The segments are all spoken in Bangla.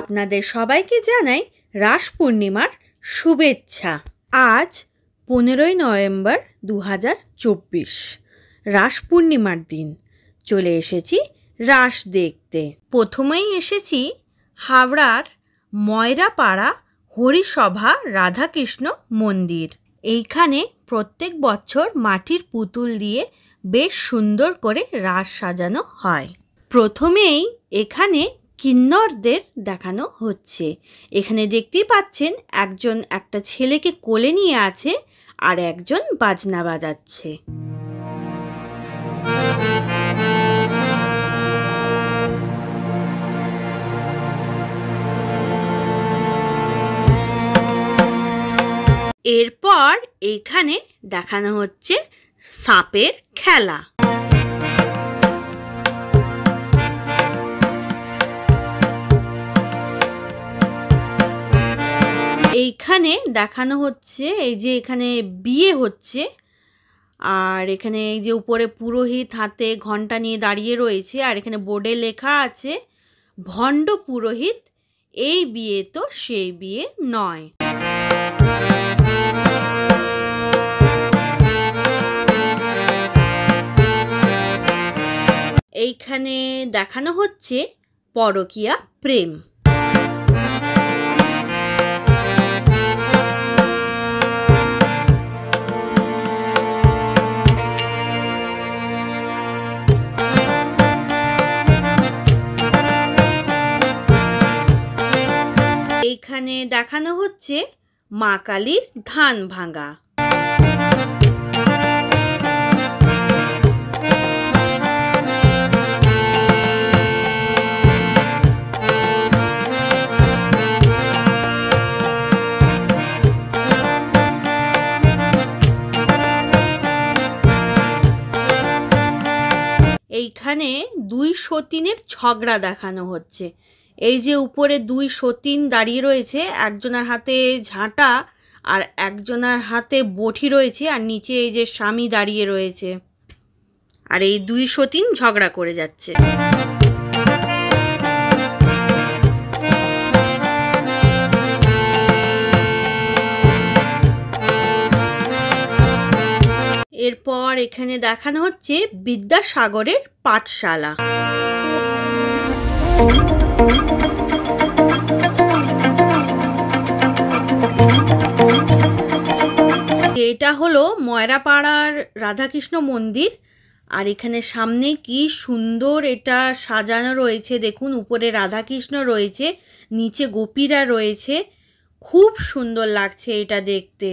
আপনাদের সবাইকে জানাই রাস পূর্ণিমার শুভেচ্ছা। আজ 15ই নভেম্বর 2024, রাস পূর্ণিমার দিন। চলে এসেছি রাস দেখতে। প্রথমেই এসেছি হাওড়ার ময়রাপাড়া হরিসভা রাধাকৃষ্ণ মন্দির। এইখানে প্রত্যেক বছর মাটির পুতুল দিয়ে বেশ সুন্দর করে রাস সাজানো হয়। প্রথমেই এখানে কিন্নরদের দেখানো হচ্ছে। এখানে দেখতেই পাচ্ছেন একজন একটা ছেলেকে কোলে নিয়ে আছে আর একজন বাজনা বাজাচ্ছে। এরপর এখানে দেখানো হচ্ছে সাপের খেলা। এইখানে দেখানো হচ্ছে এই যে এখানে বিয়ে হচ্ছে, আর এখানে এই যে উপরে পুরোহিত হাতে ঘণ্টা নিয়ে দাঁড়িয়ে রয়েছে, আর এখানে বোর্ডে লেখা আছে ভণ্ড পুরোহিত, এই বিয়ে তো সেই বিয়ে নয়। এইখানে দেখানো হচ্ছে পরকীয়া প্রেম। এইখানে দেখানো হচ্ছে মা কালীর ধান ভাঙা। এইখানে দুই সতীনের ঝগড়া দেখানো হচ্ছে। এই যে উপরে দুই সতীন দাঁড়িয়ে রয়েছে, একজনের হাতে ঝাঁটা আর একজনের হাতে বটি রয়েছে, আর নিচে এই যে স্বামী দাঁড়িয়ে রয়েছে, আর এই দুই সতীন ঝগড়া করে যাচ্ছে। এরপর এখানে দেখানো হচ্ছে বিদ্যাসাগরের পাঠশালা। এটা হলো ময়রাপাড়ার রাধাকৃষ্ণ মন্দির, আর এখানে সামনে কি সুন্দর এটা সাজানো রয়েছে। দেখুন, উপরে রাধাকৃষ্ণ রয়েছে, নিচে গোপীরা রয়েছে, খুব সুন্দর লাগছে এটা দেখতে।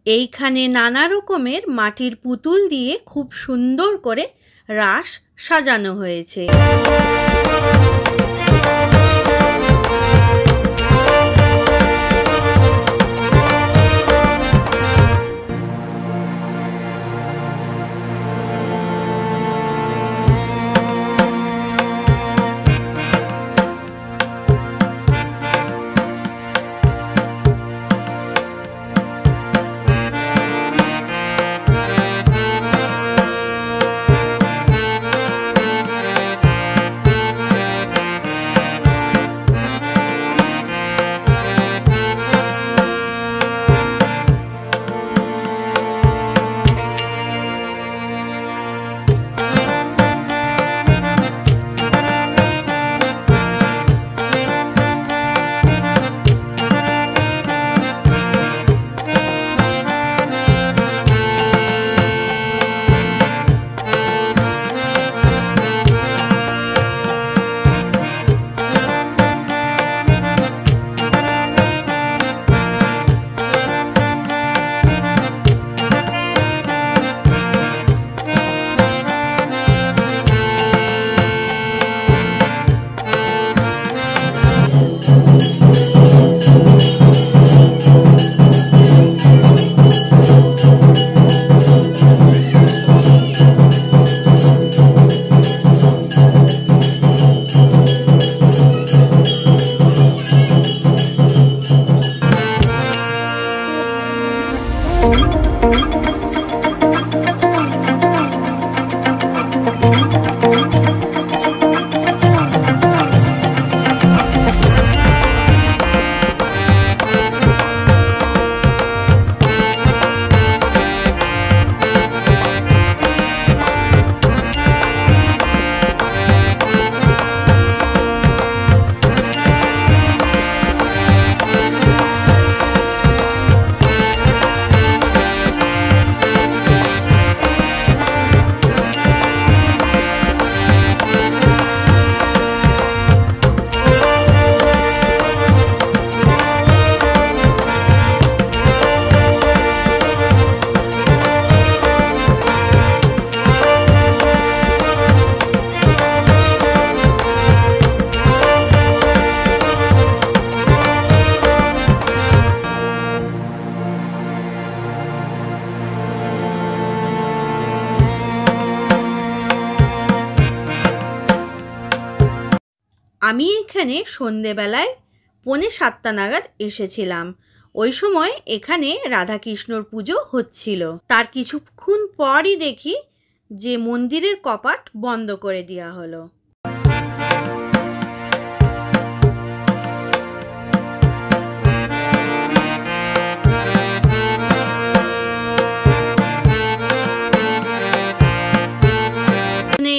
এইখানে নানা রকমের মাটির পুতুল দিয়ে খুব সুন্দর করে রাস সাজানো হয়েছে। আমি এখানে সন্ধেবেলায় 6:45 নাগাদ এসেছিলাম। ওই সময় এখানে রাধাকৃষ্ণর পুজো হচ্ছিল। তার কিছুক্ষণ পরই দেখি যে মন্দিরের কপাট বন্ধ করে দেওয়া হলো।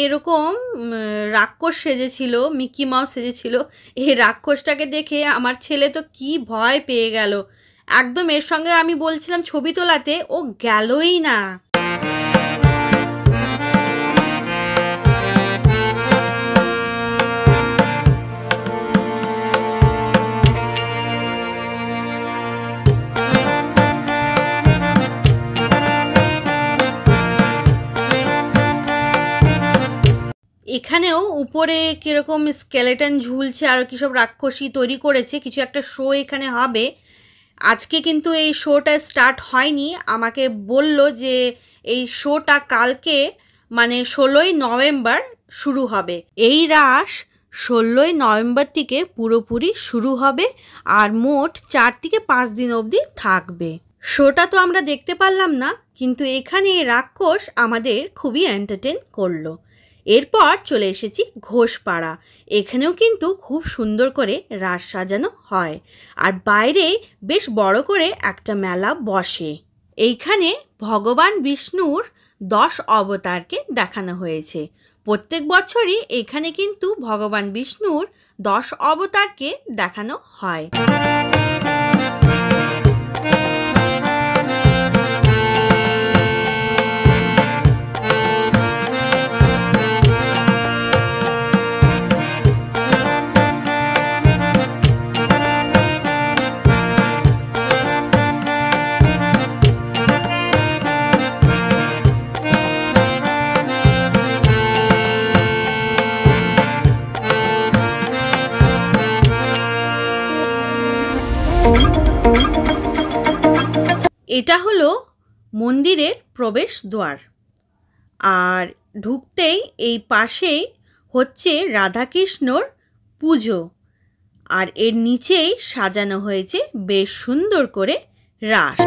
এরকম রাক্ষস সেজেছিল, মিকি মাউস সেজেছিল। এই রাক্ষসটাকে দেখে আমার ছেলে তো কি ভয় পেয়ে গেল। একদম এর সঙ্গে আমি বলছিলাম ছবি তোলাতে, ও গেলই না। এখানেও উপরে কীরকম স্কেলেটন ঝুলছে, আর কী সব রাক্ষসী তৈরি করেছে। কিছু একটা শো এখানে হবে। আজকে কিন্তু এই শোটা স্টার্ট হয়নি। আমাকে বলল যে এই শোটা কালকে মানে 16ই নভেম্বর শুরু হবে। এই রাস 16ই নভেম্বর থেকে পুরোপুরি শুরু হবে, আর মোট 4 থেকে 5 দিন অবধি থাকবে। শোটা তো আমরা দেখতে পারলাম না, কিন্তু এখানে রাক্ষস আমাদের খুবই এন্টারটেন করলো। এরপর চলে এসেছি ঘোষপাড়া। এখানেও কিন্তু খুব সুন্দর করে রাস সাজানো হয়, আর বাইরে বেশ বড় করে একটা মেলা বসে। এইখানে ভগবান বিষ্ণুর 10 অবতারকে দেখানো হয়েছে। প্রত্যেক বছরই এখানে কিন্তু ভগবান বিষ্ণুর 10 অবতারকে দেখানো হয়। এটা হলো মন্দিরের প্রবেশ দ্বার, আর ঢুকতেই এই পাশেই হচ্ছে রাধাকৃষ্ণর পুজো, আর এর নিচেই সাজানো হয়েছে বেশ সুন্দর করে রাস।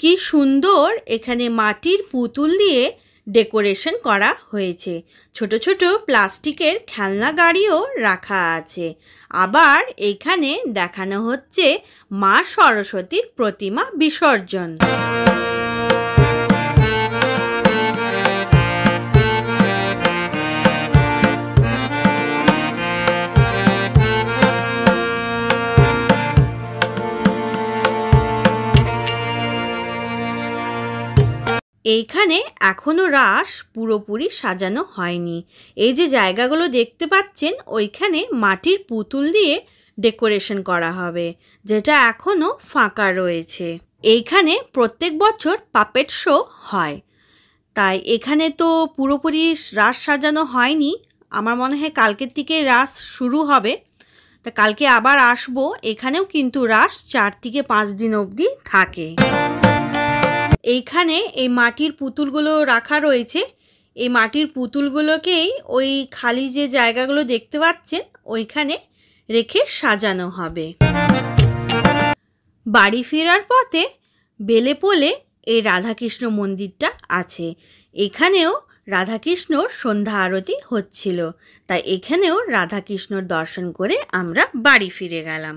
কি সুন্দর এখানে মাটির পুতুল দিয়ে ডেকোরেশন করা হয়েছে। ছোট ছোট প্লাস্টিকের খেলনা গাড়িও রাখা আছে। আবার এখানে দেখানো হচ্ছে মা সরস্বতীর প্রতিমা বিসর্জন। এইখানে এখনো রাস পুরোপুরি সাজানো হয়নি। এই যে জায়গাগুলো দেখতে পাচ্ছেন ওইখানে মাটির পুতুল দিয়ে ডেকোরেশন করা হবে, যেটা এখনো ফাঁকা রয়েছে। এইখানে প্রত্যেক বছর পাপেট শো হয়, তাই এখানে তো পুরোপুরি রাস সাজানো হয়নি। আমার মনে হয় কালকের থেকে রাস শুরু হবে, তা কালকে আবার আসবো। এখানেও কিন্তু রাস 4 থেকে 5 দিন অবধি থাকে। এইখানে এই মাটির পুতুলগুলো রাখা রয়েছে। এই মাটির পুতুলগুলোকেই ওই খালি যে জায়গাগুলো দেখতে পাচ্ছেন ওইখানে রেখে সাজানো হবে। বাড়ি ফেরার পথে বেলেপোলে এই রাধাকৃষ্ণ মন্দিরটা আছে। এখানেও রাধাকৃষ্ণর সন্ধ্যা আরতি হচ্ছিল, তাই এখানেও রাধাকৃষ্ণর দর্শন করে আমরা বাড়ি ফিরে গেলাম।